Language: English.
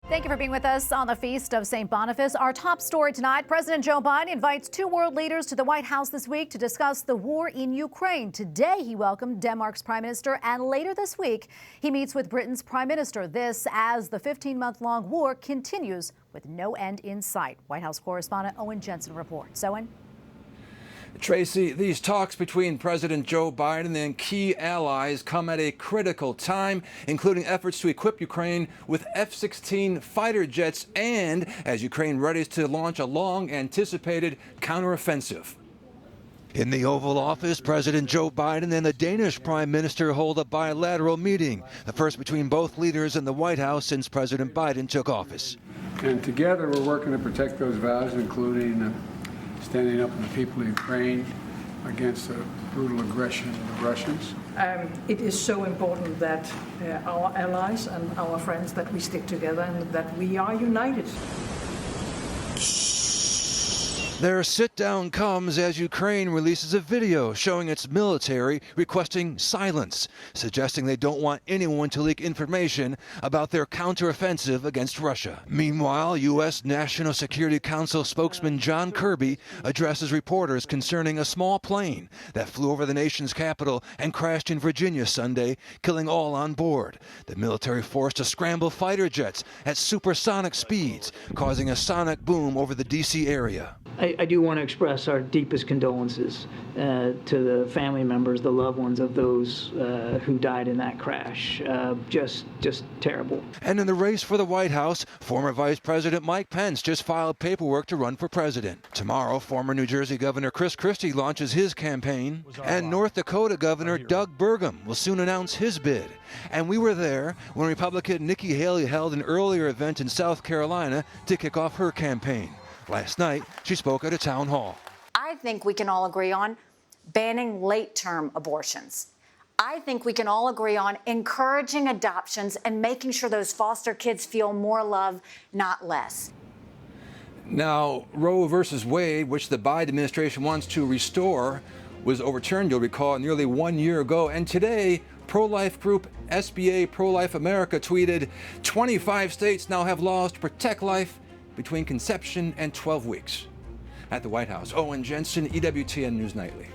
Thank you for being with us on the Feast of St. Boniface. Our top story tonight, President Joe Biden invites two world leaders to the White House this week to discuss the war in Ukraine. Today, he welcomed Denmark's Prime Minister, and later this week, he meets with Britain's Prime Minister. This as the 15-month-long war continues with no end in sight. White House Correspondent Owen Jensen reports. Owen? Tracy, these talks between President Joe Biden and key allies come at a critical time, including efforts to equip Ukraine with F-16 fighter jets and as Ukraine readies to launch a long-anticipated counteroffensive. In the Oval Office, President Joe Biden and the Danish Prime Minister hold a bilateral meeting, the first between both leaders in the White House since President Biden took office. And together we're working to protect those values, including standing up for the people of Ukraine against the brutal aggression of the Russians. It is so important that our allies and our friends, that we stick together and that we are united. Their sit-down comes as Ukraine releases a video showing its military requesting silence, suggesting they don't want anyone to leak information about their counteroffensive against Russia. Meanwhile, U.S. National Security Council spokesman John Kirby addresses reporters concerning a small plane that flew over the nation's capital and crashed in Virginia Sunday, killing all on board. The military forced to scramble fighter jets at supersonic speeds, causing a sonic boom over the D.C. area. I do want to express our deepest condolences to the family members, the loved ones of those who died in that crash. Just terrible. And in the race for the White House, former Vice President Mike Pence just filed paperwork to run for president. Tomorrow, former New Jersey Governor Chris Christie launches his campaign, and North Dakota Governor Doug Burgum will soon announce his bid. And we were there when Republican Nikki Haley held an earlier event in South Carolina to kick off her campaign. Last night, she spoke at a town hall. I think we can all agree on banning late-term abortions. I think we can all agree on encouraging adoptions and making sure those foster kids feel more love, not less. Now, Roe versus Wade, which the Biden administration wants to restore, was overturned, you'll recall, nearly 1 year ago. And today, pro-life group SBA Pro-Life America tweeted, 25 states now have laws to protect life between conception and 12 weeks. At the White House, Owen Jensen, EWTN News Nightly.